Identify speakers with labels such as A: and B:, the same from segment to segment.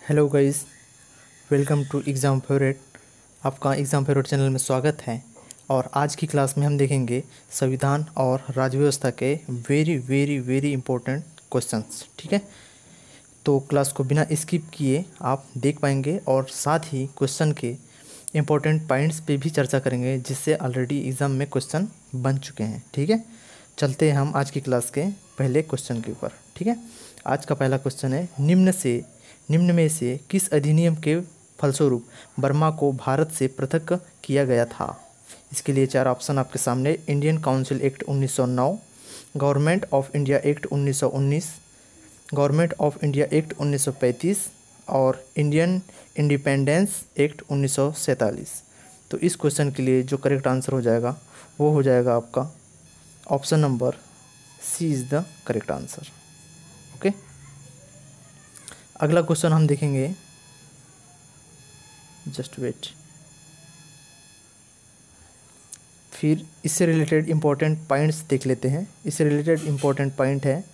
A: Hello guys, welcome to exam favourite. आपका exam favourite channel में स्वागत है। और आज की क्लास में हम देखेंगे संविधान और राज्य व्यवस्था के very very very important questions. ठीक है, तो क्लास को बिना स्किप किए आप देख पाएंगे और साथ ही क्वेश्चन के इम्पोर्टेंट पॉइंट्स पे भी चर्चा करेंगे, जिससे ऑलरेडी एग्ज़ाम में क्वेश्चन बन चुके हैं। ठीक है, चलते हैं हम आज की क्लास के पहले क्वेश्चन के ऊपर। ठीक है, आज का पहला क्वेश्चन है, निम्न में से किस अधिनियम के फलस्वरूप बर्मा को भारत से पृथक किया गया था? इसके लिए चार ऑप्शन आपके सामने: Indian council act 1909, government of India act 1919, government of India act 1935 और इंडियन इंडिपेंडेंस एक्ट 1947। तो इस क्वेश्चन के लिए जो करेक्ट आंसर हो जाएगा वो हो जाएगा आपका option number C is the correct answer. Okay, अगला क्वेश्चन हम देखेंगे, जस्ट वेट। फिर इससे रिलेटेड इंपॉर्टेंट पॉइंट्स देख लेते हैं। इससे रिलेटेड इंपॉर्टेंट पॉइंट है,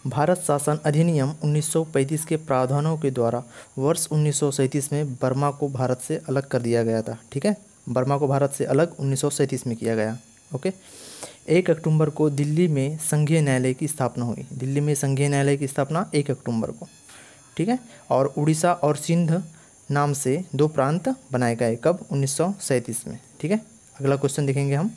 A: भारत शासन अधिनियम 1935 के प्रावधानों के द्वारा वर्ष 1937 में बर्मा को भारत से अलग कर दिया गया था। ठीक है, बर्मा को भारत से अलग 1937 में किया गया। ओके, 1 अक्टूबर को दिल्ली में संघीय न्यायालय की स्थापना हुई। दिल्ली में संघीय न्यायालय की स्थापना 1 अक्टूबर को। ठीक है, और उड़ीसा और सिंध नाम से 2 प्रांत बनाए गए। कब? 1937 में। ठीक है, अगला क्वेश्चन देखेंगे हम,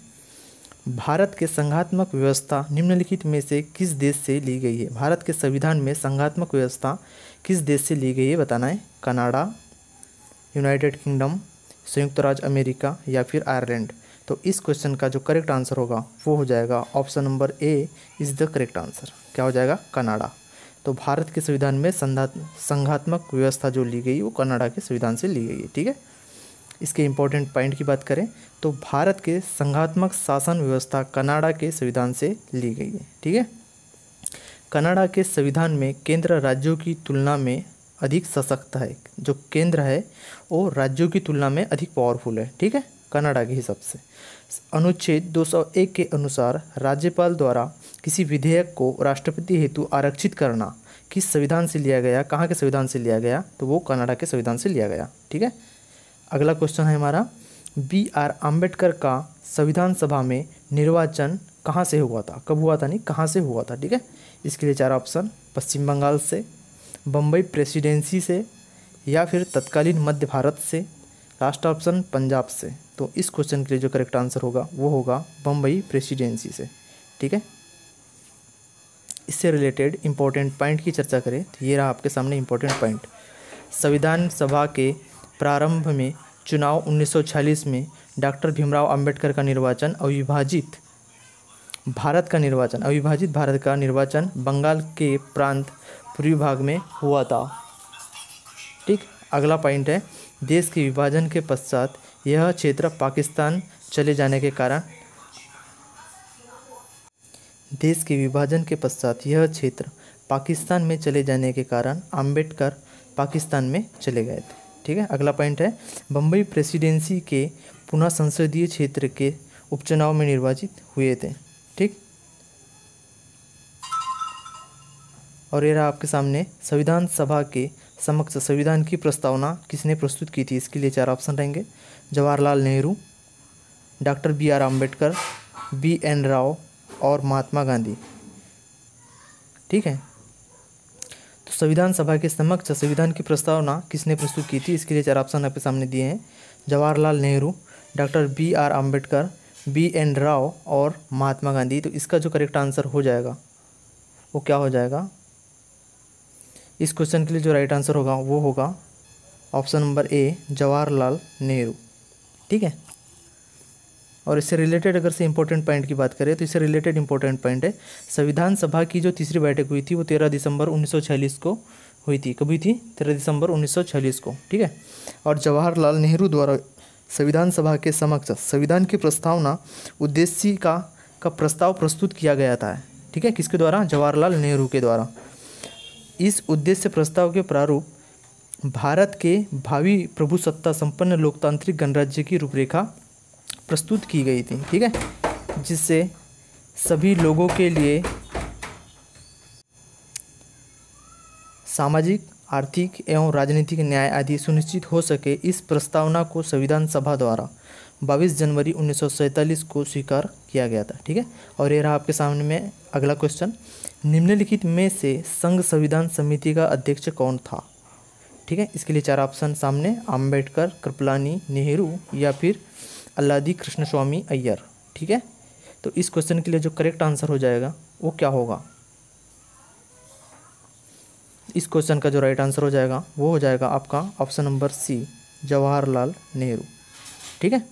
A: भारत के संघात्मक व्यवस्था निम्नलिखित में से किस देश से ली गई है? भारत के संविधान में संघात्मक व्यवस्था किस देश से ली गई है बताना है। कनाडा, यूनाइटेड किंगडम, संयुक्त राज्य अमेरिका या फिर आयरलैंड। तो इस क्वेश्चन का जो करेक्ट आंसर होगा वो हो जाएगा option number A is the correct answer. क्या हो जाएगा? कनाडा। तो भारत के संविधान में संघात्मक व्यवस्था जो ली गई वो कनाडा के संविधान से ली गई है। ठीक है, इसके इंपॉर्टेंट पॉइंट की बात करें तो भारत के संघात्मक शासन व्यवस्था कनाडा के संविधान से ली गई है। ठीक है, कनाडा के संविधान में केंद्र राज्यों की तुलना में अधिक सशक्त है। जो केंद्र है वो राज्यों की तुलना में अधिक पावरफुल है। ठीक है, कनाडा के हिसाब से अनुच्छेद 201 के अनुसार राज्यपाल द्वारा किसी विधेयक को राष्ट्रपति हेतु आरक्षित करना किस संविधान से लिया गया? कहाँ के संविधान से लिया गया? तो वो कनाडा के संविधान से लिया गया। ठीक है, अगला क्वेश्चन है हमारा, BR अम्बेडकर का संविधान सभा में निर्वाचन कहाँ से हुआ था? कब हुआ था? नहीं, कहाँ से हुआ था। ठीक है, इसके लिए चार ऑप्शन: पश्चिम बंगाल से, बम्बई प्रेसिडेंसी से या फिर तत्कालीन मध्य भारत से, लास्ट ऑप्शन पंजाब से। तो इस क्वेश्चन के लिए जो करेक्ट आंसर होगा वो होगा बम्बई प्रेसिडेंसी से। ठीक है, इससे रिलेटेड इंपॉर्टेंट पॉइंट की चर्चा करें तो ये रहा आपके सामने इंपॉर्टेंट पॉइंट। संविधान सभा के प्रारंभ में चुनाव 1946 में डॉक्टर भीमराव अंबेडकर का निर्वाचन अविभाजित भारत का निर्वाचन बंगाल के प्रांत पूर्वी भाग में हुआ था। ठीक, अगला पॉइंट है, देश के विभाजन के पश्चात यह क्षेत्र पाकिस्तान चले जाने के कारण में चले जाने के कारण अम्बेडकर पाकिस्तान में चले गए थे। ठीक है, अगला पॉइंट है, बम्बई प्रेसिडेंसी के पुनः संसदीय क्षेत्र के उपचुनाव में निर्वाचित हुए थे। ठीक, और ये रहा आपके सामने, संविधान सभा के समक्ष संविधान की प्रस्तावना किसने प्रस्तुत की थी? इसके लिए चार ऑप्शन रहेंगे: Jawaharlal Nehru, doctor BR Ambedkar, BN Rao और महात्मा गांधी। ठीक है, तो संविधान सभा के समक्ष संविधान की प्रस्तावना किसने प्रस्तुत की थी? इसके लिए चार ऑप्शन आपके सामने दिए हैं: Jawaharlal Nehru, doctor BR Ambedkar, BN Rao और महात्मा गांधी। तो इसका जो करेक्ट आंसर हो जाएगा वो क्या हो जाएगा? इस क्वेश्चन के लिए जो राइट आंसर होगा वो होगा option number A, Jawaharlal Nehru. ठीक है, और इससे रिलेटेड अगर से इंपॉर्टेंट पॉइंट की बात करें तो इससे रिलेटेड इंपॉर्टेंट पॉइंट है, संविधान सभा की जो तीसरी बैठक हुई थी वो 13 दिसंबर 1946 को हुई थी। कब हुई थी? 13 दिसंबर 1946 को। ठीक है, और जवाहरलाल नेहरू द्वारा संविधान सभा के समक्ष संविधान की प्रस्तावना उद्देश्य का प्रस्ताव प्रस्तुत किया गया था। ठीक है, किसके द्वारा? जवाहरलाल नेहरू के द्वारा। इस उद्देश्य प्रस्ताव के प्रारूप भारत के भावी प्रभुसत्ता संपन्न लोकतांत्रिक गणराज्य की रूपरेखा प्रस्तुत की गई थी। ठीक है, जिससे सभी लोगों के लिए सामाजिक, आर्थिक एवं राजनीतिक न्याय आदि सुनिश्चित हो सके, इस प्रस्तावना को संविधान सभा द्वारा 22 जनवरी 1947 को स्वीकार किया गया था। ठीक है, और ये रहा आपके सामने में अगला क्वेश्चन, निम्नलिखित में से संघ संविधान समिति का अध्यक्ष कौन था? ठीक है, इसके लिए 4 ऑप्शन सामने, आम्बेडकर, कृपलानी, नेहरू या फिर अल्लादी कृष्णस्वामी अय्यर। ठीक है, तो इस क्वेश्चन के लिए जो करेक्ट आंसर हो जाएगा वो क्या होगा? इस क्वेश्चन का जो राइट आंसर हो जाएगा वो हो जाएगा आपका option number C, Jawaharlal Nehru. ठीक है,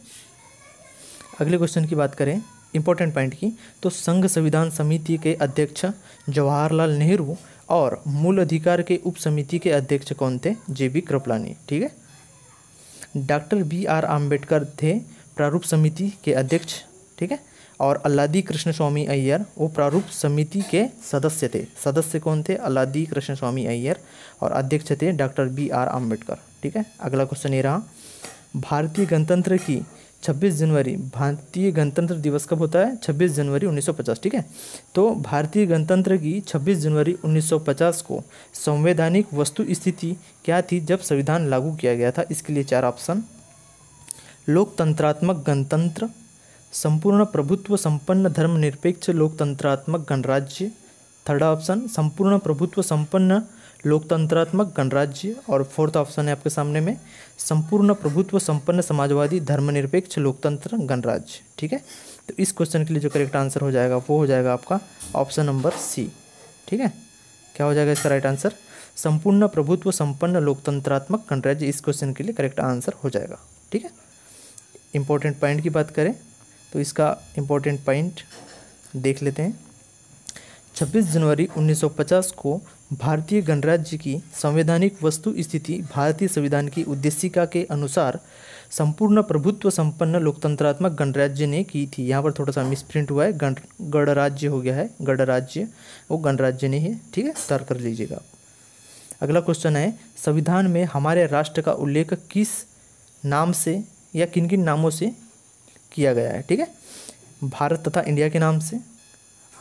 A: अगले क्वेश्चन की बात करें इंपॉर्टेंट पॉइंट की, तो संघ संविधान समिति के अध्यक्ष जवाहरलाल नेहरू और मूल अधिकार के उप समिति के अध्यक्ष कौन थे? JB कृपलानी। ठीक है, डॉक्टर BR आम्बेडकर थे प्रारूप समिति के अध्यक्ष। ठीक है, और अल्लादी कृष्णस्वामी अय्यर वो प्रारूप समिति के सदस्य थे। सदस्य कौन थे? अल्लादी कृष्णस्वामी अय्यर, और अध्यक्ष थे डॉक्टर BR आम्बेडकर। ठीक है, अगला क्वेश्चन ये रहा, भारतीय गणतंत्र की 26 जनवरी, भारतीय गणतंत्र दिवस कब होता है? 26 जनवरी 1950। ठीक है, तो भारतीय गणतंत्र की 26 जनवरी 1950 को संवैधानिक वस्तु स्थिति क्या थी जब संविधान लागू किया गया था? इसके लिए 4 ऑप्शन, लोकतंत्रात्मक गणतंत्र, संपूर्ण प्रभुत्व संपन्न धर्मनिरपेक्ष लोकतंत्रात्मक गणराज्य, थर्ड ऑप्शन संपूर्ण प्रभुत्व संपन्न लोकतंत्रात्मक गणराज्य, और फोर्थ ऑप्शन है आपके सामने में संपूर्ण प्रभुत्व संपन्न समाजवादी धर्मनिरपेक्ष लोकतंत्र गणराज्य। ठीक है, तो इस क्वेश्चन के लिए जो करेक्ट आंसर हो जाएगा वो हो जाएगा आपका ऑप्शन नंबर सी। ठीक है, क्या हो जाएगा इसका राइट आंसर? संपूर्ण प्रभुत्व संपन्न लोकतंत्रात्मक गणराज्य इस क्वेश्चन के लिए करेक्ट आंसर हो जाएगा। ठीक है, इंपॉर्टेंट पॉइंट की बात करें तो इसका इम्पोर्टेंट पॉइंट देख लेते हैं। 26 जनवरी 1950 को भारतीय गणराज्य की संवैधानिक वस्तु स्थिति भारतीय संविधान की उद्देशिका के अनुसार संपूर्ण प्रभुत्व संपन्न लोकतंत्रात्मक गणराज्य ने की थी। यहाँ पर थोड़ा सा मिसप्रिंट हुआ है, गणराज्य हो गया है, गणराज्य, वो गणराज्य ने है। ठीक है, तर्क कर लीजिएगा। अगला क्वेश्चन है, संविधान में हमारे राष्ट्र का उल्लेख किस नाम से या किन किन नामों से किया गया है? ठीक है, भारत तथा इंडिया के नाम से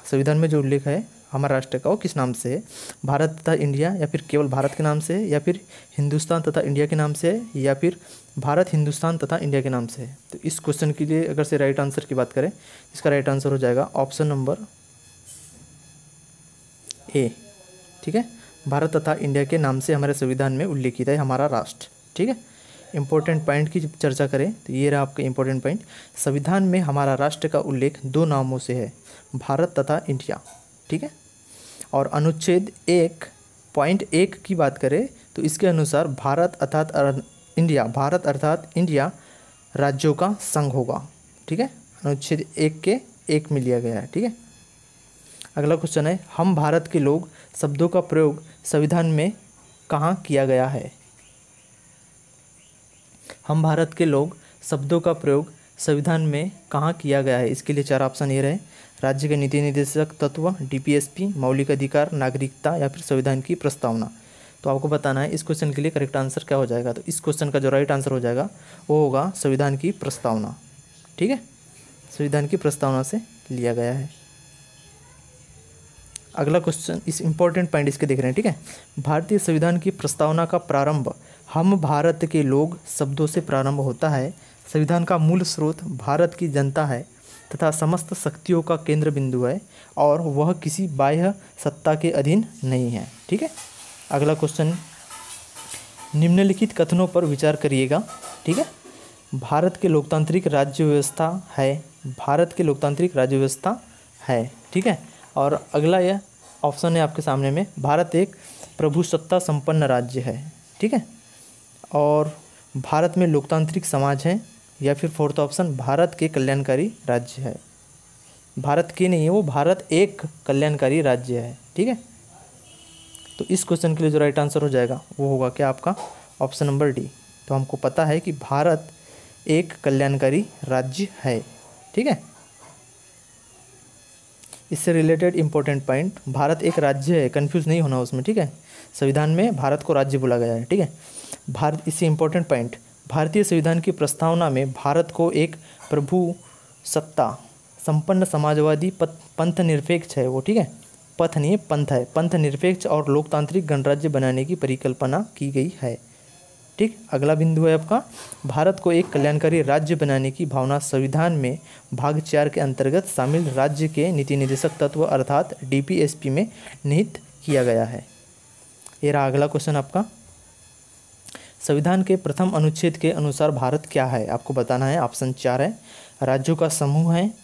A: संविधान में जो उल्लेख है हमारे राष्ट्र का वो किस नाम से है? भारत तथा इंडिया, या फिर केवल भारत के नाम से है, या फिर हिंदुस्तान तथा इंडिया के नाम से है, या फिर भारत, हिंदुस्तान तथा इंडिया के नाम से है? तो इस क्वेश्चन के लिए अगर से राइट आंसर की बात करें, इसका राइट आंसर हो जाएगा ऑप्शन नंबर ए। ठीक है, भारत तथा इंडिया के नाम से हमारे संविधान में उल्लेखित है हमारा राष्ट्र। ठीक है, इंपॉर्टेंट पॉइंट की जब चर्चा करें तो ये रहा आपका इंपॉर्टेंट पॉइंट, संविधान में हमारा राष्ट्र का उल्लेख 2 नामों से है, भारत तथा इंडिया। ठीक है, और अनुच्छेद 1.1 की बात करें तो इसके अनुसार भारत अर्थात इंडिया राज्यों का संघ होगा। ठीक है, अनुच्छेद 1 के 1 में लिया गया है। ठीक है, अगला क्वेश्चन है, हम भारत के लोग शब्दों का प्रयोग संविधान में कहाँ किया गया है? हम भारत के लोग शब्दों का प्रयोग संविधान में कहाँ किया गया है? इसके लिए 4 ऑप्शन ये रहे, राज्य के नीति निर्देशक तत्व, DPSP, मौलिक अधिकार, नागरिकता, या फिर संविधान की प्रस्तावना। तो आपको बताना है इस क्वेश्चन के लिए करेक्ट आंसर क्या हो जाएगा। तो इस क्वेश्चन का जो राइट आंसर हो जाएगा वो होगा संविधान की प्रस्तावना। ठीक है, संविधान की प्रस्तावना से लिया गया है। अगला क्वेश्चन, इस इंपॉर्टेंट पॉइंट इसके देख रहे हैं। ठीक है, भारतीय संविधान की प्रस्तावना का प्रारंभ हम भारत के लोग शब्दों से प्रारंभ होता है। संविधान का मूल स्रोत भारत की जनता है तथा समस्त शक्तियों का केंद्र बिंदु है और वह किसी बाह्य सत्ता के अधीन नहीं है। ठीक है, अगला क्वेश्चन, निम्नलिखित कथनों पर विचार करिएगा। ठीक है, भारत के लोकतांत्रिक राज्य व्यवस्था है, भारत के लोकतांत्रिक राज्य व्यवस्था है। ठीक है, और अगला यह ऑप्शन है आपके सामने में, भारत एक प्रभुसत्ता संपन्न राज्य है। ठीक है, और भारत में लोकतांत्रिक समाज है, या फिर फोर्थ ऑप्शन भारत के कल्याणकारी राज्य है। भारत के नहीं है वो, भारत एक कल्याणकारी राज्य है। ठीक है, तो इस क्वेश्चन के लिए जो राइट आंसर हो जाएगा वो होगा क्या आपका ऑप्शन नंबर डी। तो हमको पता है कि भारत एक कल्याणकारी राज्य है। ठीक है, इससे रिलेटेड इंपॉर्टेंट पॉइंट, भारत एक राज्य है, कंफ्यूज नहीं होना उसमें। ठीक है, संविधान में भारत को राज्य बोला गया है। ठीक है, भारत, इससे इंपॉर्टेंट पॉइंट, भारतीय संविधान की प्रस्तावना में भारत को एक प्रभु सत्ता संपन्न समाजवादी पंथ निरपेक्ष है वो। ठीक है, पथ नहीं है, पंथ है। पंथ निरपेक्ष और लोकतांत्रिक गणराज्य बनाने की परिकल्पना की गई है। ठीक, अगला बिंदु है आपका, भारत को एक कल्याणकारी राज्य बनाने की भावना संविधान में भाग 4 के अंतर्गत शामिल राज्य के नीति निर्देशक तत्व अर्थात डीपीएसपी में निहित किया गया है। ये रहा अगला क्वेश्चन आपका। संविधान के प्रथम अनुच्छेद के अनुसार भारत क्या है, आपको बताना है। ऑप्शन 4 है, राज्यों का समूह है,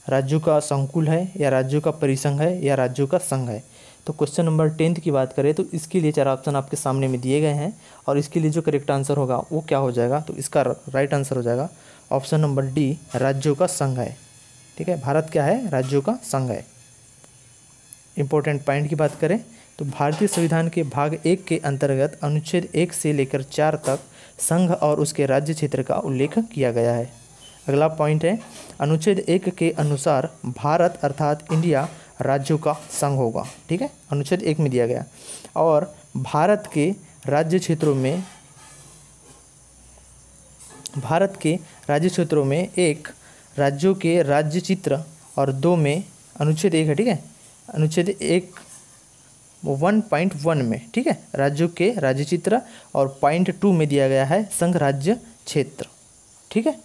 A: राज्यों का संकुल है, या राज्यों का परिसंघ है, या राज्यों का संघ है। तो क्वेश्चन नंबर 10 की बात करें तो इसके लिए 4 ऑप्शन आपके सामने में दिए गए हैं, और इसके लिए जो करेक्ट आंसर होगा वो क्या हो जाएगा, तो इसका राइट आंसर हो जाएगा ऑप्शन नंबर डी, राज्यों का संघ है। ठीक है, भारत क्या है, राज्यों का संघ है। इंपॉर्टेंट पॉइंट की बात करें तो भारतीय संविधान के भाग 1 के अंतर्गत अनुच्छेद 1 से लेकर 4 तक संघ और उसके राज्य क्षेत्र का उल्लेख किया गया है। अगला पॉइंट है, अनुच्छेद 1 के अनुसार भारत अर्थात इंडिया राज्यों का संघ होगा। ठीक है, अनुच्छेद 1 में दिया गया। और भारत के राज्य क्षेत्रों में एक राज्यों के राज्य चित्र और 2 में अनुच्छेद 1 है। ठीक है, अनुच्छेद 1.1 में, ठीक है, राज्यों के राज्य चित्र, और पॉइंट 2 में दिया गया है संघ राज्य क्षेत्र। ठीक है,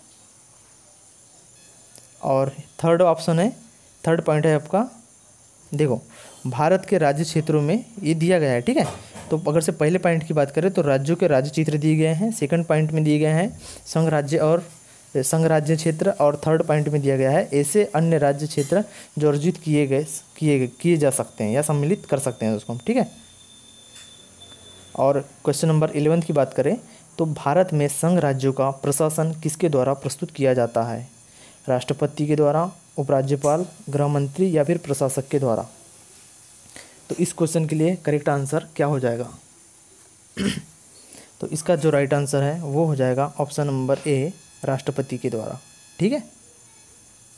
A: और थर्ड ऑप्शन है, थर्ड पॉइंट है आपका, देखो भारत के राज्य क्षेत्रों में ये दिया गया है। ठीक है, तो अगर से पहले पॉइंट की बात करें तो राज्यों के राज्य चित्र दिए गए हैं, सेकंड पॉइंट में दिए गए हैं संघ राज्य क्षेत्र, और थर्ड पॉइंट में दिया गया है ऐसे अन्य राज्य क्षेत्र जो अर्जित किए जा सकते हैं या सम्मिलित कर सकते हैं उसको हम। ठीक है, और क्वेश्चन नंबर 11 की बात करें तो भारत में संघ राज्यों का प्रशासन किसके द्वारा प्रस्तुत किया जाता है, राष्ट्रपति के द्वारा, उपराज्यपाल, गृह मंत्री, या फिर प्रशासक के द्वारा। तो इस क्वेश्चन के लिए करेक्ट आंसर क्या हो जाएगा तो इसका जो राइट आंसर है वो हो जाएगा ऑप्शन नंबर ए, राष्ट्रपति के द्वारा। ठीक है,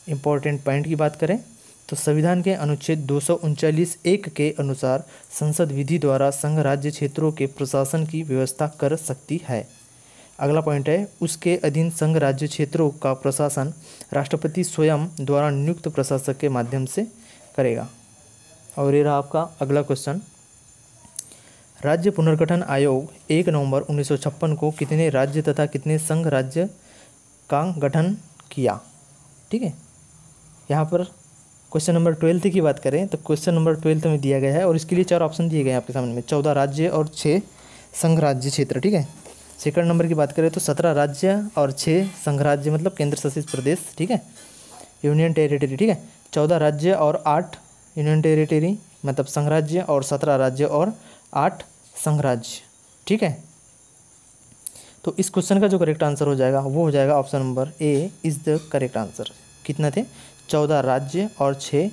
A: इंपॉर्टेंट पॉइंट की बात करें तो संविधान के अनुच्छेद 239(1) के अनुसार संसद विधि द्वारा संघ राज्य क्षेत्रों के प्रशासन की व्यवस्था कर सकती है। अगला पॉइंट है, उसके अधीन संघ राज्य क्षेत्रों का प्रशासन राष्ट्रपति स्वयं द्वारा नियुक्त प्रशासक के माध्यम से करेगा। और ये रहा आपका अगला क्वेश्चन, राज्य पुनर्गठन आयोग 1 नवंबर 1956 को कितने राज्य तथा कितने संघ राज्य का गठन किया। ठीक है, यहाँ पर क्वेश्चन नंबर 12 की बात करें तो क्वेश्चन नंबर 12 में दिया गया है, और इसके लिए 4 ऑप्शन दिए गए हैं आपके सामने में, 14 राज्य और 6 संघ राज्य क्षेत्र। ठीक है, सेकंड नंबर की बात करें तो 17 राज्य और 6 संघ राज्य मतलब केंद्र शासित प्रदेश। ठीक है, यूनियन टेरिटरी। ठीक है, 14 राज्य और 8 यूनियन टेरिटरी मतलब संघ राज्य, और 17 राज्य और 8 संघ राज्य। ठीक है, तो इस क्वेश्चन का जो करेक्ट आंसर हो जाएगा वो हो जाएगा option number A is the correct answer. कितना थे, 14 राज्य और 6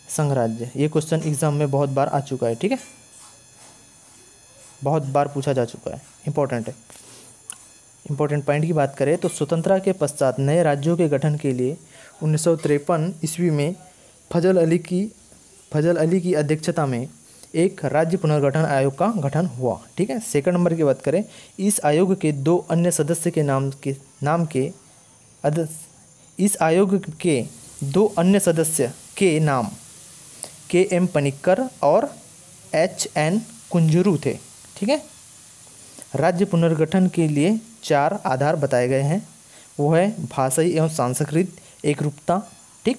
A: संघ राज्य। ये क्वेश्चन एग्जाम में बहुत बार आ चुका है। ठीक है, बहुत बार पूछा जा चुका है, इंपॉर्टेंट है। इंपॉर्टेंट पॉइंट की बात करें तो स्वतंत्रता के पश्चात नए राज्यों के गठन के लिए 1953 ईस्वी में फजल अली की अध्यक्षता में एक राज्य पुनर्गठन आयोग का गठन हुआ। ठीक है, सेकंड नंबर की बात करें, इस आयोग के 2 अन्य सदस्य के नाम के.एम. पनिक्कर और H.N. कुंजरू थे। ठीक है, राज्य पुनर्गठन के लिए 4 आधार बताए गए हैं, वो है भाषाई एवं सांस्कृतिक एकरूपता, ठीक,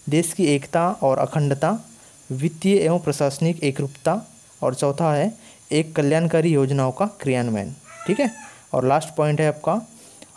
A: देश की एकता और अखंडता, वित्तीय एवं प्रशासनिक एकरूपता, और चौथा है एक कल्याणकारी योजनाओं का क्रियान्वयन। ठीक है, और लास्ट पॉइंट है आपका,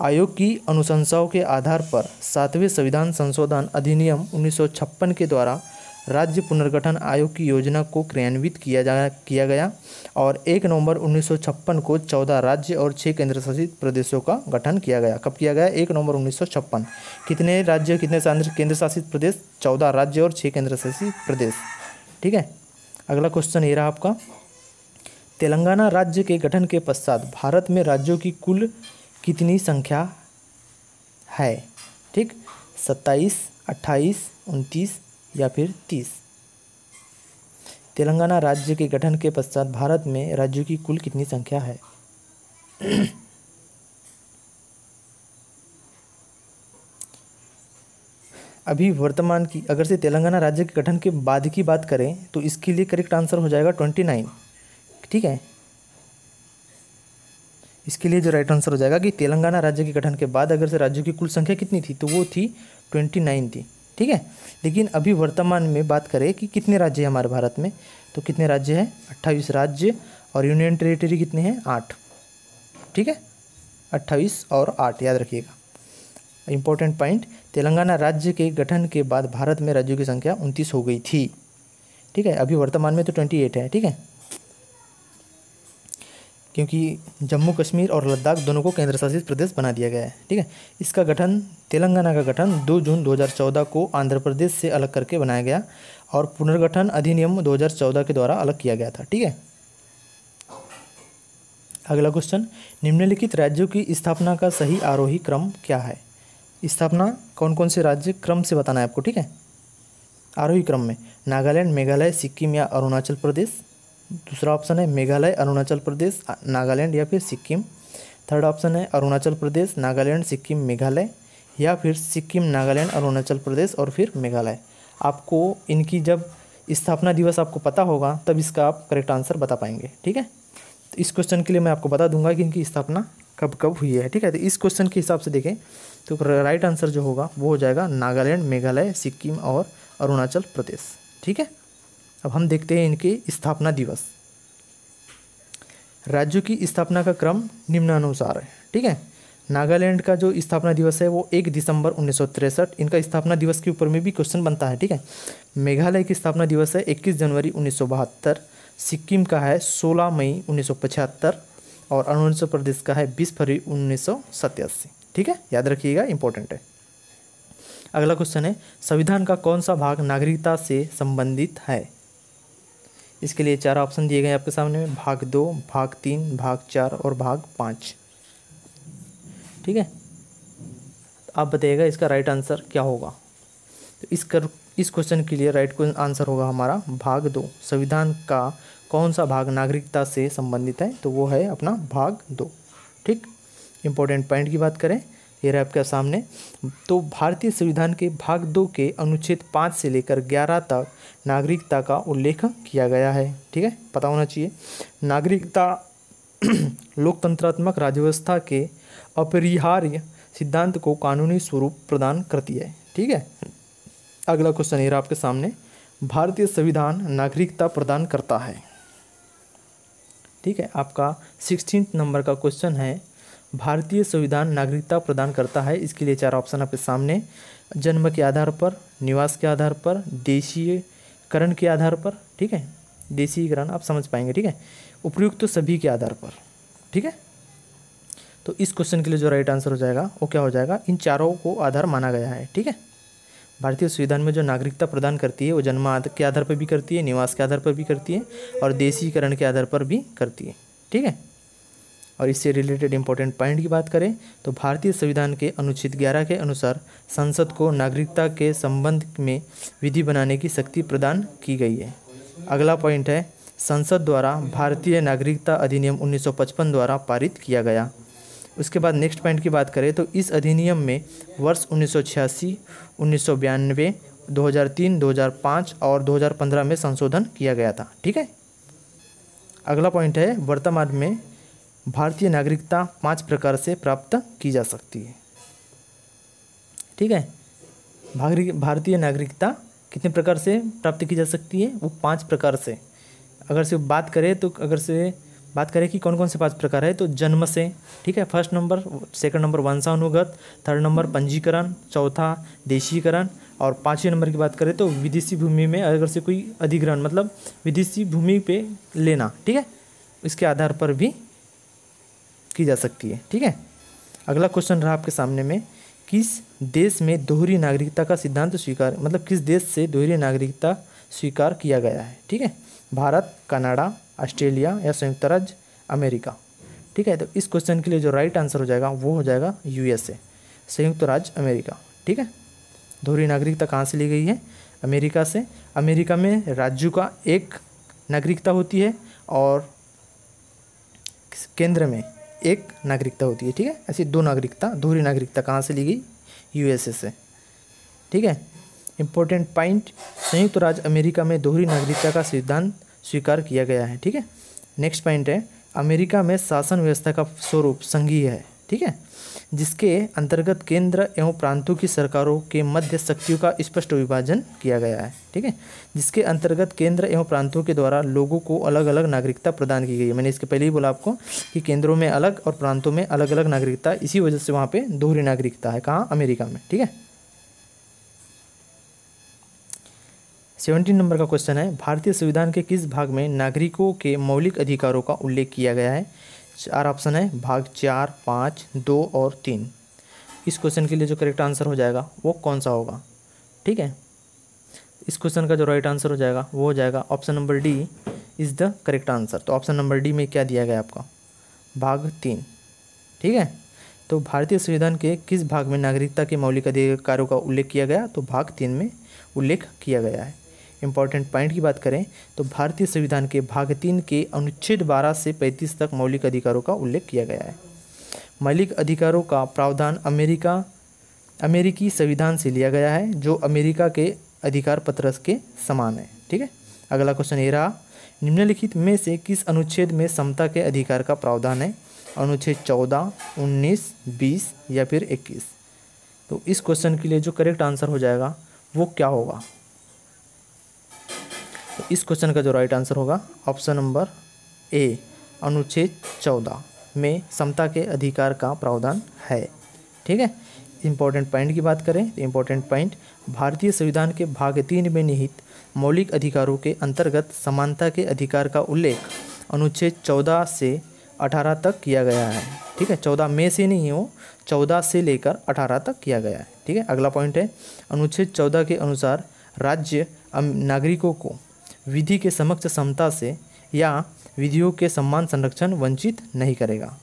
A: आयोग की अनुशंसाओं के आधार पर 7वें संविधान संशोधन अधिनियम 1956 के द्वारा राज्य पुनर्गठन आयोग की योजना को क्रियान्वित किया गया, और 1 नवंबर 1956 को 14 राज्य और 6 केंद्र शासित प्रदेशों का गठन किया गया। कब किया गया, 1 नवंबर 1956। कितने राज्य, कितने केंद्र शासित प्रदेश, 14 राज्य और 6 केंद्र शासित प्रदेश। ठीक है, अगला क्वेश्चन ये रहा आपका, तेलंगाना राज्य के गठन के पश्चात भारत में राज्यों की कुल कितनी संख्या है। ठीक, 27, 28, 29 या फिर 30। तेलंगाना राज्य के गठन के पश्चात भारत में राज्यों की कुल कितनी संख्या है अभी वर्तमान की अगर से तेलंगाना राज्य के गठन के बाद की बात करें तो इसके लिए करेक्ट आंसर हो जाएगा 29। ठीक है, इसके लिए जो राइट आंसर हो जाएगा कि तेलंगाना राज्य के गठन के बाद अगर से राज्यों की कुल संख्या कितनी थी तो वो थी 29 थी। ठीक है, लेकिन अभी वर्तमान में बात करें कि कितने राज्य हैं हमारे भारत में, तो कितने राज्य हैं, 28 राज्य, और यूनियन टेरिटरी कितने हैं, 8। ठीक है, 28 और 8 याद रखिएगा। इंपॉर्टेंट पॉइंट, तेलंगाना राज्य के गठन के बाद भारत में राज्यों की संख्या 29 हो गई थी। ठीक है, अभी वर्तमान में तो 28 है। ठीक है, क्योंकि जम्मू कश्मीर और लद्दाख दोनों को केंद्र शासित प्रदेश बना दिया गया है। ठीक है, इसका गठन, तेलंगाना का गठन 2 जून 2014 को आंध्र प्रदेश से अलग करके बनाया गया और पुनर्गठन अधिनियम 2014 के द्वारा अलग किया गया था। ठीक है, अगला क्वेश्चन, निम्नलिखित राज्यों की स्थापना का सही आरोही क्रम क्या है। स्थापना कौन कौन से राज्य क्रम से बताना है आपको। ठीक है, आरोही क्रम में नागालैंड, मेघालय, सिक्किम या अरुणाचल प्रदेश। दूसरा ऑप्शन है मेघालय, अरुणाचल प्रदेश, नागालैंड या फिर सिक्किम। थर्ड ऑप्शन है अरुणाचल प्रदेश, नागालैंड, सिक्किम, मेघालय, या फिर सिक्किम, नागालैंड, अरुणाचल प्रदेश और फिर मेघालय। आपको इनकी जब स्थापना दिवस आपको पता होगा तब इसका आप करेक्ट आंसर बता पाएंगे। ठीक है, तो इस क्वेश्चन के लिए मैं आपको बता दूंगा कि इनकी स्थापना कब कब हुई है। ठीक है, तो इस क्वेश्चन के हिसाब से देखें तो राइट आंसर जो होगा वो हो जाएगा नागालैंड, मेघालय, सिक्किम और अरुणाचल प्रदेश। ठीक है, अब हम देखते हैं इनके स्थापना दिवस। राज्यों की स्थापना का क्रम निम्नानुसार है। ठीक है, नागालैंड का जो स्थापना दिवस है वो 1 दिसंबर 1963, इनका स्थापना दिवस के ऊपर में भी क्वेश्चन बनता है। ठीक है, मेघालय की स्थापना दिवस है 21 जनवरी 1972, सिक्किम का है 16 मई 1975 और अरुणाचल प्रदेश का है 20 फरवरी 1987। ठीक है, याद रखिएगा, इंपॉर्टेंट है। अगला क्वेश्चन है, संविधान का कौन सा भाग नागरिकता से संबंधित है। इसके लिए 4 ऑप्शन दिए गए आपके सामने में, भाग 2, भाग 3, भाग 4 और भाग 5। ठीक है, आप बताइएगा इसका राइट आंसर क्या होगा। तो इस क्वेश्चन के लिए राइट आंसर होगा हमारा भाग 2। संविधान का कौन सा भाग नागरिकता से संबंधित है, तो वो है अपना भाग 2। ठीक, इंपॉर्टेंट पॉइंट की बात करें, ये रहा आपके सामने। तो भारतीय संविधान के भाग 2 के अनुच्छेद 5 से लेकर 11 तक नागरिकता का उल्लेख किया गया है। ठीक है, पता होना चाहिए। नागरिकता लोकतंत्रात्मक राज्य व्यवस्था के अपरिहार्य सिद्धांत को कानूनी स्वरूप प्रदान करती है। ठीक है, अगला क्वेश्चन ये रहा आपके सामने, भारतीय संविधान नागरिकता प्रदान करता है। ठीक है, आपका 16 नंबर का क्वेश्चन है, भारतीय संविधान नागरिकता प्रदान करता है। इसके लिए 4 ऑप्शन आपके सामने, जन्म के आधार पर, निवास के आधार पर, देशीयकरण के आधार पर। ठीक है, देशीयकरण आप समझ पाएंगे। ठीक है, उपयुक्त तो सभी के आधार पर। ठीक है, तो इस क्वेश्चन के लिए जो राइट आंसर हो जाएगा वो क्या हो जाएगा, इन चारों को आधार माना गया है। ठीक है, भारतीय संविधान में जो नागरिकता प्रदान करती है वो जन्म के आधार पर भी करती है, निवास के आधार पर भी करती है और देशीकरण के आधार पर भी करती है। ठीक है, और इससे रिलेटेड इंपॉर्टेंट पॉइंट की बात करें तो भारतीय संविधान के अनुच्छेद 11 के अनुसार संसद को नागरिकता के संबंध में विधि बनाने की शक्ति प्रदान की गई है। अगला पॉइंट है, संसद द्वारा भारतीय नागरिकता अधिनियम 1955 द्वारा पारित किया गया। उसके बाद नेक्स्ट पॉइंट की बात करें तो इस अधिनियम में वर्ष 1986, 1992, 2003, 2005 और 2015 में संशोधन किया गया था। ठीक है, अगला पॉइंट है, वर्तमान में भारतीय नागरिकता 5 प्रकार से प्राप्त की जा सकती है। ठीक है, भारतीय नागरिकता कितने प्रकार से प्राप्त की जा सकती है, वो 5 प्रकार से। अगर से बात करें कि कौन कौन से 5 प्रकार है, तो जन्म से। ठीक है, फर्स्ट नंबर, सेकंड नंबर वंशानुगत, थर्ड नंबर पंजीकरण, चौथा देशीकरण और 5वें नंबर की बात करें तो विदेशी भूमि में अगर से कोई अधिग्रहण, मतलब विदेशी भूमि पे लेना। ठीक है, इसके आधार पर भी की जा सकती है। ठीक है, अगला क्वेश्चन रहा आपके सामने में, किस देश में दोहरी नागरिकता का सिद्धांत स्वीकार, मतलब किस देश से दोहरी नागरिकता स्वीकार किया गया है। ठीक है, भारत, कनाडा, ऑस्ट्रेलिया या संयुक्त राज्य अमेरिका। ठीक है, तो इस क्वेश्चन के लिए जो राइट आंसर हो जाएगा वो हो जाएगा यूएसए, संयुक्त राज्य अमेरिका। ठीक है, दोहरी नागरिकता कहाँ से ली गई है, अमेरिका से। अमेरिका में राज्यों का एक नागरिकता होती है और केंद्र में एक नागरिकता होती है। ठीक है, ऐसी 2 नागरिकता, दोहरी नागरिकता कहाँ से ली गई, यूएसए से। ठीक है। इम्पोर्टेंट पॉइंट, संयुक्त राज्य अमेरिका में दोहरी नागरिकता का सिद्धांत स्वीकार किया गया है। ठीक है। नेक्स्ट पॉइंट है, अमेरिका में शासन व्यवस्था का स्वरूप संघीय है। ठीक है, जिसके अंतर्गत केंद्र एवं प्रांतों की सरकारों के मध्य शक्तियों का स्पष्ट विभाजन किया गया है। ठीक है, जिसके अंतर्गत केंद्र एवं प्रांतों के द्वारा लोगों को अलग अलग नागरिकता प्रदान की गई है। मैंने इसके पहले ही बोला आपको कि केंद्रों में अलग और प्रांतों में अलग अलग नागरिकता, इसी वजह से वहाँ पे दोहरी नागरिकता है। कहाँ? अमेरिका में। ठीक है। 17 नंबर का क्वेश्चन है, भारतीय संविधान के किस भाग में नागरिकों के मौलिक अधिकारों का उल्लेख किया गया है? 4 ऑप्शन है, भाग 4, 5, 2 और 3। इस क्वेश्चन के लिए जो करेक्ट आंसर हो जाएगा वो कौन सा होगा? ठीक है, इस क्वेश्चन का जो राइट आंसर हो जाएगा वो हो जाएगा option number D is the correct answer. तो ऑप्शन नंबर डी में क्या दिया गया आपका? भाग 3। ठीक है, तो भारतीय संविधान के किस भाग में नागरिकता के मौलिक अधिकारों का उल्लेख किया गया? तो भाग 3 में उल्लेख किया गया है। इंपॉर्टेंट पॉइंट की बात करें तो भारतीय संविधान के भाग 3 के अनुच्छेद 12 से 35 तक मौलिक अधिकारों का उल्लेख किया गया है। मौलिक अधिकारों का प्रावधान अमेरिकी संविधान से लिया गया है, जो अमेरिका के अधिकार पत्र के समान है। ठीक है, अगला क्वेश्चन ये रहा, निम्नलिखित में से किस अनुच्छेद में समता के अधिकार का प्रावधान है? अनुच्छेद 14, 19, 20 या फिर 21। तो इस क्वेश्चन के लिए जो करेक्ट आंसर हो जाएगा वो क्या होगा? तो इस क्वेश्चन का जो राइट आंसर होगा ऑप्शन नंबर ए, अनुच्छेद 14 में समता के अधिकार का प्रावधान है। ठीक है, इंपॉर्टेंट पॉइंट की बात करें तो इंपॉर्टेंट पॉइंट, भारतीय संविधान के भाग 3 में निहित मौलिक अधिकारों के अंतर्गत समानता के अधिकार का उल्लेख अनुच्छेद 14 से 18 तक किया गया है। ठीक है, 14 में से नहीं हो, 14 से लेकर 18 तक किया गया है। ठीक है, अगला पॉइंट है, अनुच्छेद 14 के अनुसार राज्य नागरिकों को विधि के समक्ष समता से या विधियों के समान संरक्षण वंचित नहीं करेगा।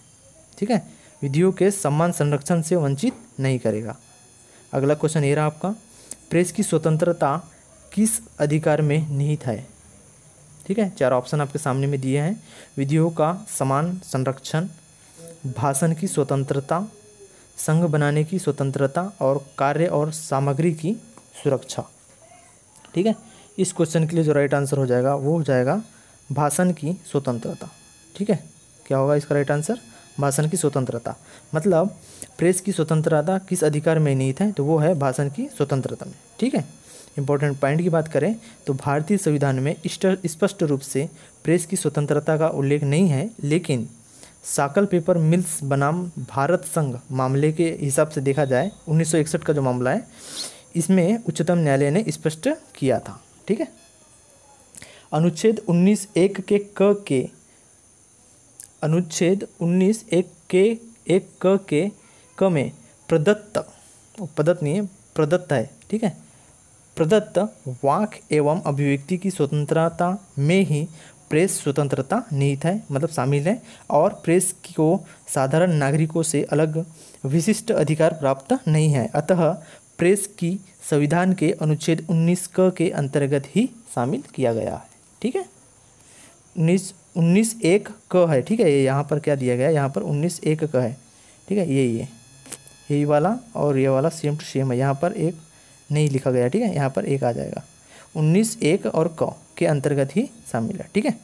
A: ठीक है, विधियों के समान संरक्षण से वंचित नहीं करेगा। अगला क्वेश्चन ये रहा आपका, प्रेस की स्वतंत्रता किस अधिकार में निहित है? ठीक है, 4 ऑप्शन आपके सामने में दिए हैं, विधियों का समान संरक्षण, भाषण की स्वतंत्रता, संघ बनाने की स्वतंत्रता और कार्य और सामग्री की सुरक्षा। ठीक है, इस क्वेश्चन के लिए जो राइट आंसर हो जाएगा वो हो जाएगा भाषण की स्वतंत्रता। ठीक है, क्या होगा इसका राइट आंसर? भाषण की स्वतंत्रता। मतलब प्रेस की स्वतंत्रता किस अधिकार में निहित है? तो वो है भाषण की स्वतंत्रता में। ठीक है, इंपॉर्टेंट पॉइंट की बात करें तो भारतीय संविधान में स्पष्ट रूप से प्रेस की स्वतंत्रता का उल्लेख नहीं है, लेकिन साकल पेपर मिल्स बनाम भारत संघ मामले के हिसाब से देखा जाए, 1961 का जो मामला है, इसमें उच्चतम न्यायालय ने स्पष्ट किया था। ठीक है, अनुच्छेद 19(1) के अनुच्छेद 19(1) के 1 के क में प्रदत्त है। ठीक है, प्रदत्त वाक एवं अभिव्यक्ति की स्वतंत्रता में ही प्रेस स्वतंत्रता निहित है, मतलब शामिल है, और प्रेस को साधारण नागरिकों से अलग विशिष्ट अधिकार प्राप्त नहीं है। अतः प्रेस की संविधान के अनुच्छेद 19 क के अंतर्गत ही शामिल किया गया है। ठीक है, 19(1) क है। ठीक है, ये यहाँ पर क्या दिया गया है? यहाँ पर 19(1) क है। ठीक है, यही वाला और ये वाला सेम टू सेम है, यहाँ पर एक नहीं लिखा गया। ठीक है, यहाँ पर एक आ जाएगा, 19(1) और क के अंतर्गत ही शामिल है। ठीक है,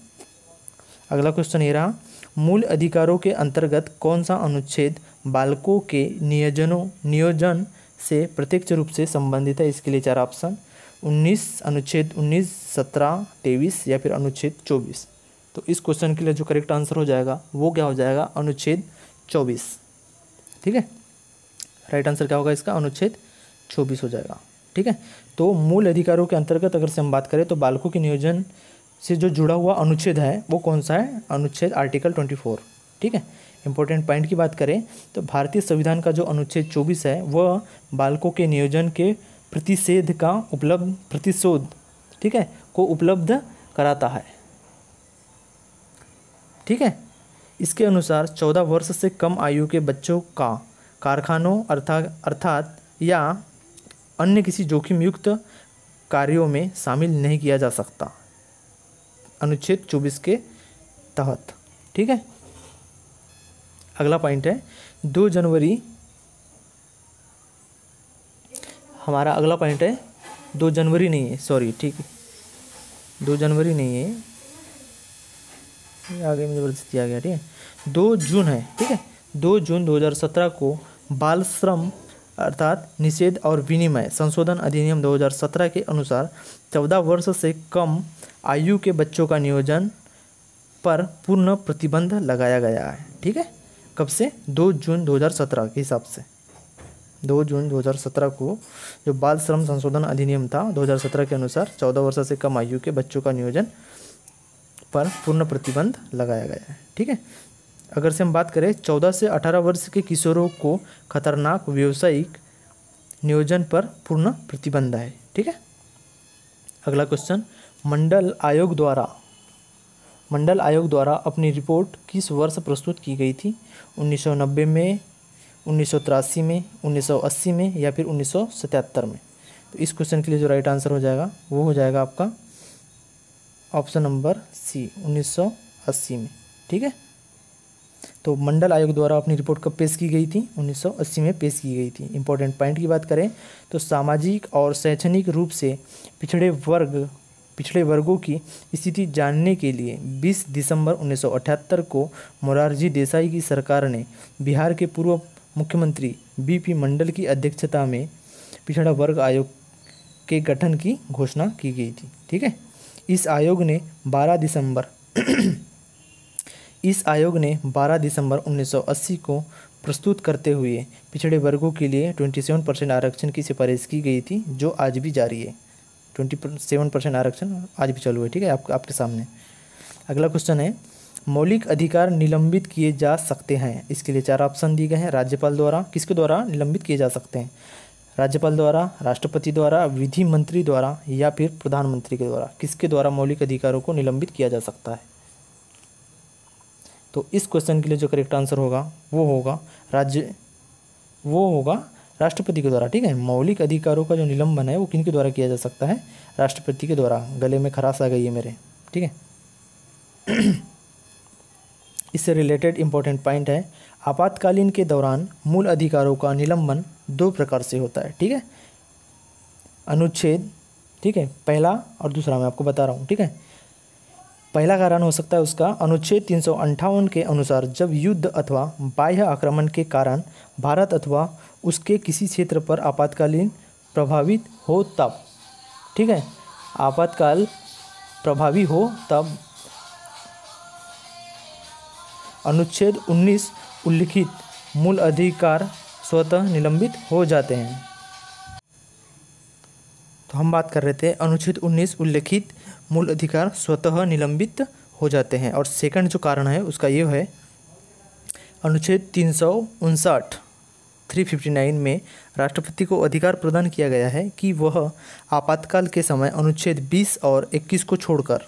A: अगला क्वेश्चन ये रहा, मूल अधिकारों के अंतर्गत कौन सा अनुच्छेद बालकों के नियोजन से प्रत्यक्ष रूप से संबंधित है? इसके लिए 4 ऑप्शन, 19, अनुच्छेद 19, 17, 23 या फिर अनुच्छेद 24। तो इस क्वेश्चन के लिए जो करेक्ट आंसर हो जाएगा वो क्या हो जाएगा? अनुच्छेद 24। ठीक है, राइट आंसर क्या होगा इसका? अनुच्छेद 24 हो जाएगा। ठीक है, तो मूल अधिकारों के अंतर्गत अगर से हम बात करें तो बालकों के नियोजन से जो जुड़ा हुआ अनुच्छेद है वो कौन सा है? अनुच्छेद आर्टिकल 24। ठीक है, इंपॉर्टेंट पॉइंट की बात करें तो भारतीय संविधान का जो अनुच्छेद 24 है वह बालकों के नियोजन के प्रतिशोध ठीक है को उपलब्ध कराता है। ठीक है, इसके अनुसार 14 वर्ष से कम आयु के बच्चों का कारखानों अर्थात या अन्य किसी जोखिम युक्त कार्यों में शामिल नहीं किया जा सकता, अनुच्छेद 24 के तहत। ठीक है, अगला पॉइंट है 2 जनवरी हमारा अगला पॉइंट है 2 जनवरी नहीं है, सॉरी, ठीक है, 2 जनवरी नहीं है, आगे में ज़बरदस्ती आ गया, ठीक है, 2 जून है, ठीक है। 2 जून 2017 को बाल श्रम अर्थात निषेध और विनिमय संशोधन अधिनियम 2017 के अनुसार 14 वर्ष से कम आयु के बच्चों का नियोजन पर पूर्ण प्रतिबंध लगाया गया है, ठीक है। कब से? 2 जून 2017 के हिसाब से। 2 जून 2017 को जो बाल श्रम संशोधन अधिनियम था 2017 के अनुसार 14 वर्ष से कम आयु के बच्चों का नियोजन पर पूर्ण प्रतिबंध लगाया गया है, ठीक है। अगर से हम बात करें 14 से 18 वर्ष के किशोरों को खतरनाक व्यावसायिक नियोजन पर पूर्ण प्रतिबंध है, ठीक है। अगला क्वेश्चन, मंडल आयोग द्वारा अपनी रिपोर्ट किस वर्ष प्रस्तुत की गई थी? 1990 में, 1983 में, 1980 में या फिर 1977 में? तो इस क्वेश्चन के लिए जो राइट आंसर हो जाएगा वो हो जाएगा आपका ऑप्शन नंबर सी, 1980 में, ठीक है। तो मंडल आयोग द्वारा अपनी रिपोर्ट कब पेश की गई थी? 1980 में पेश की गई थी। इंपॉर्टेंट पॉइंट की बात करें तो सामाजिक और शैक्षणिक रूप से पिछड़े वर्गों की स्थिति जानने के लिए 20 दिसंबर 1978 को मोरारजी देसाई की सरकार ने बिहार के पूर्व मुख्यमंत्री बीपी मंडल की अध्यक्षता में पिछड़ा वर्ग आयोग के गठन की घोषणा की गई थी, ठीक है। इस आयोग ने 12 दिसंबर 1980 को प्रस्तुत करते हुए पिछड़े वर्गों के लिए 27% आरक्षण की सिफारिश की गई थी, जो आज भी जारी है। 27% आरक्षण आज भी चालू है, ठीक है, आपके सामने। अगला क्वेश्चन है, मौलिक अधिकार निलंबित किए जा सकते हैं? इसके लिए 4 ऑप्शन दिए गए हैं। राज्यपाल द्वारा, किसके द्वारा निलंबित किए जा सकते हैं? राज्यपाल द्वारा, राष्ट्रपति द्वारा, विधि मंत्री द्वारा या फिर प्रधानमंत्री के द्वारा? किसके द्वारा मौलिक अधिकारों को निलंबित किया जा सकता है? तो इस क्वेश्चन के लिए जो करेक्ट आंसर होगा वो होगा राष्ट्रपति के द्वारा, ठीक है। मौलिक अधिकारों का जो निलंबन है वो किन के द्वारा किया जा सकता है? राष्ट्रपति के द्वारा। गले में खराश आ गई है मेरे, ठीक है। इससे रिलेटेड इंपॉर्टेंट पॉइंट है, आपातकालीन के दौरान मूल अधिकारों का निलंबन 2 प्रकार से होता है, ठीक है। अनुच्छेद, ठीक है, पहला और दूसरा मैं आपको बता रहा हूँ, ठीक है। पहला कारण हो सकता है उसका अनुच्छेद 358 के अनुसार, जब युद्ध अथवा बाह्य आक्रमण के कारण भारत अथवा उसके किसी क्षेत्र पर आपातकालीन प्रभावित हो तब, ठीक है, आपातकाल प्रभावी हो तब अनुच्छेद 19 उल्लिखित मूल अधिकार स्वतः निलंबित हो जाते हैं। तो हम बात कर रहे थे अनुच्छेद 19 उल्लिखित मूल अधिकार स्वतः निलंबित हो जाते हैं। और सेकंड जो कारण है उसका ये है, अनुच्छेद 359 में राष्ट्रपति को अधिकार प्रदान किया गया है कि वह आपातकाल के समय अनुच्छेद 20 और 21 को छोड़कर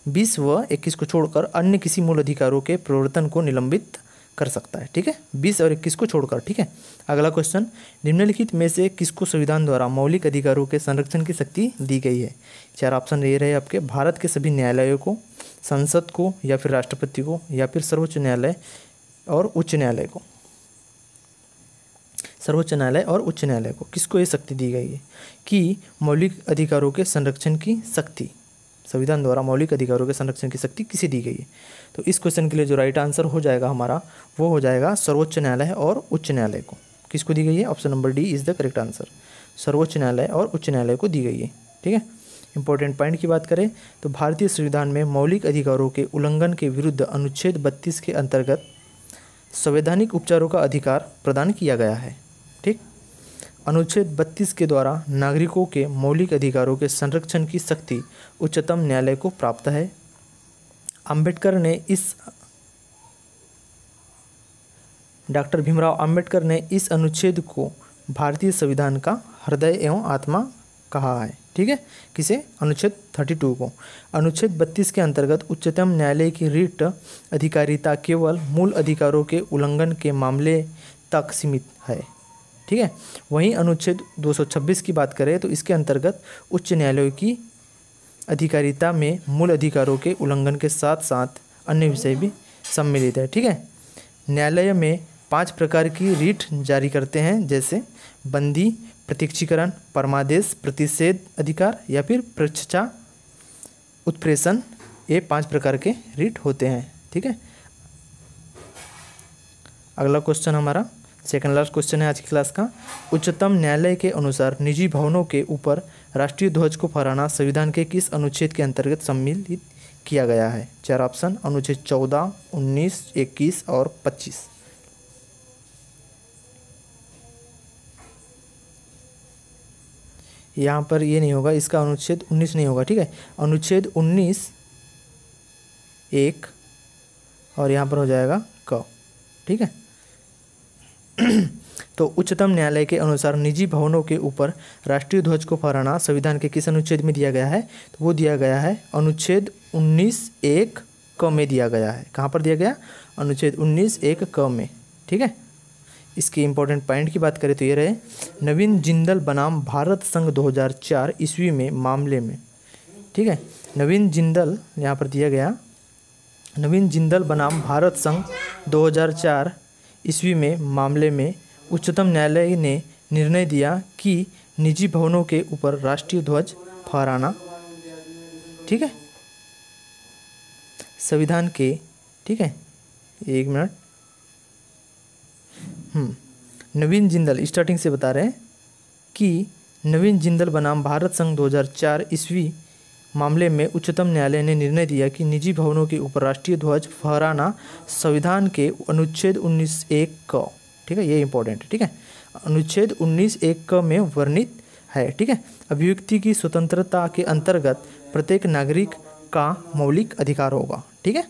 A: 20 व 21 को छोड़कर अन्य किसी मूल अधिकारों के प्रवर्तन को निलंबित कर सकता है, ठीक है, 20 और 21 को छोड़कर, ठीक है। अगला क्वेश्चन, निम्नलिखित में से किसको संविधान द्वारा मौलिक अधिकारों के संरक्षण की शक्ति दी गई है? 4 ऑप्शन ये रहे आपके, भारत के सभी न्यायालयों को, संसद को या फिर राष्ट्रपति को या फिर सर्वोच्च न्यायालय और उच्च न्यायालय को। सर्वोच्च न्यायालय और उच्च न्यायालय को किसको ये शक्ति दी गई है कि मौलिक अधिकारों के संरक्षण की शक्ति, संविधान द्वारा मौलिक अधिकारों के संरक्षण की शक्ति किसे दी गई है? तो इस क्वेश्चन के लिए जो राइट आंसर हो जाएगा हमारा वो हो जाएगा सर्वोच्च न्यायालय और उच्च न्यायालय को। किसको दी गई है? Option number D is the correct answer, सर्वोच्च न्यायालय और उच्च न्यायालय को दी गई है, ठीक है। इंपॉर्टेंट पॉइंट की बात करें तो भारतीय संविधान में मौलिक अधिकारों के उल्लंघन के विरुद्ध अनुच्छेद 32 के अंतर्गत संवैधानिक उपचारों का अधिकार प्रदान किया गया है, ठीक। अनुच्छेद 32 के द्वारा नागरिकों के मौलिक अधिकारों के संरक्षण की शक्ति उच्चतम न्यायालय को प्राप्त है। डॉक्टर भीमराव अंबेडकर ने इस अनुच्छेद को भारतीय संविधान का हृदय एवं आत्मा कहा है, ठीक है। किसे? अनुच्छेद 32 को। अनुच्छेद 32 के अंतर्गत उच्चतम न्यायालय की रिट अधिकारिता केवल मूल अधिकारों के उल्लंघन के मामले तक सीमित है, ठीक है। वहीं अनुच्छेद 226 की बात करें तो इसके अंतर्गत उच्च न्यायालयों की अधिकारिता में मूल अधिकारों के उल्लंघन के साथ साथ अन्य विषय भी सम्मिलित है, ठीक है। न्यायालय में 5 प्रकार की रिट जारी करते हैं, जैसे बंदी, प्रत्यक्षीकरण, परमादेश, प्रतिषेध अधिकार या फिर पृच्छा उत्प्रेषण, ये 5 प्रकार के रिट होते हैं। ठीक है, अगला क्वेश्चन हमारा सेकंड लास्ट क्वेश्चन है आज की क्लास का। उच्चतम न्यायालय के अनुसार निजी भवनों के ऊपर राष्ट्रीय ध्वज को फहराना संविधान के किस अनुच्छेद के अंतर्गत सम्मिलित किया गया है? 4 ऑप्शन, अनुच्छेद 14, 19, 21 और 25। यहाँ पर ये नहीं होगा, इसका अनुच्छेद 19 नहीं होगा। ठीक है, अनुच्छेद 19 1 और यहाँ पर हो जाएगा क। ठीक है, तो उच्चतम न्यायालय के अनुसार निजी भवनों के ऊपर राष्ट्रीय ध्वज को फहराना संविधान के किस अनुच्छेद में दिया गया है? तो वो दिया गया है अनुच्छेद 19(1) क में दिया गया है। कहाँ पर दिया गया? अनुच्छेद 19(1) क में। ठीक है, इसके इंपॉर्टेंट पॉइंट की बात करें तो ये रहे, नवीन जिंदल बनाम भारत संघ 2004 ईस्वी में मामले में। ठीक है, नवीन जिंदल यहाँ पर दिया गया, नवीन जिंदल बनाम भारत संघ 2004 ईस्वी में मामले में उच्चतम न्यायालय ने निर्णय दिया कि निजी भवनों के ऊपर राष्ट्रीय ध्वज फहराना, ठीक है, संविधान के, ठीक है, एक मिनट, नवीन जिंदल स्टार्टिंग से बता रहे हैं कि नवीन जिंदल बनाम भारत संघ 2004 ईस्वी मामले में उच्चतम न्यायालय ने निर्णय दिया कि निजी भवनों के ऊपर राष्ट्रीय ध्वज फहराना संविधान के अनुच्छेद 19(1) क, ठीक है, ये इंपॉर्टेंट है। ठीक है, अनुच्छेद 19(1) क में वर्णित है। ठीक है, अभिव्यक्ति की स्वतंत्रता के अंतर्गत प्रत्येक नागरिक का मौलिक अधिकार होगा। ठीक है,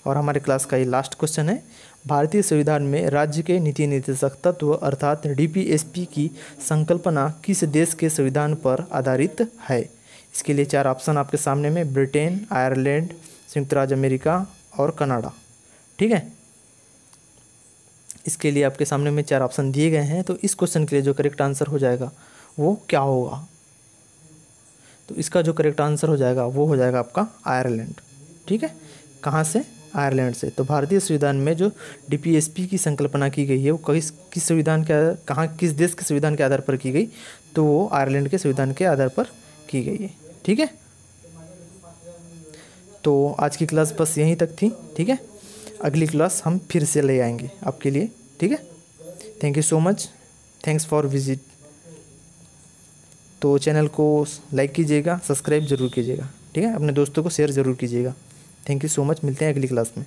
A: और हमारे क्लास का ये लास्ट क्वेश्चन है, भारतीय संविधान में राज्य के नीति निर्देशक तत्व अर्थात डीपीएसपी की संकल्पना किस देश के संविधान पर आधारित है? इसके लिए 4 ऑप्शन आपके सामने में, ब्रिटेन, आयरलैंड, संयुक्त राज्य अमेरिका और कनाडा। ठीक है, इसके लिए आपके सामने में 4 ऑप्शन दिए गए हैं। तो इस क्वेश्चन के लिए जो करेक्ट आंसर हो जाएगा वो क्या होगा? तो इसका जो करेक्ट आंसर हो जाएगा वो हो जाएगा आपका आयरलैंड। ठीक है, कहाँ से? आयरलैंड से। तो भारतीय संविधान में जो डीपीएसपी की संकल्पना की गई है वो किस संविधान के, कहाँ, किस देश के संविधान के आधार पर की गई? तो वो आयरलैंड के संविधान के आधार पर की गई है। ठीक है, तो आज की क्लास बस यहीं तक थी। ठीक है, अगली क्लास हम फिर से ले आएंगे आपके लिए। ठीक है, thank you so much, thanks for visit. तो चैनल को लाइक कीजिएगा, सब्सक्राइब जरूर कीजिएगा। ठीक है, अपने दोस्तों को शेयर ज़रूर कीजिएगा। थैंक यू सो मच, मिलते हैं अगली क्लास में।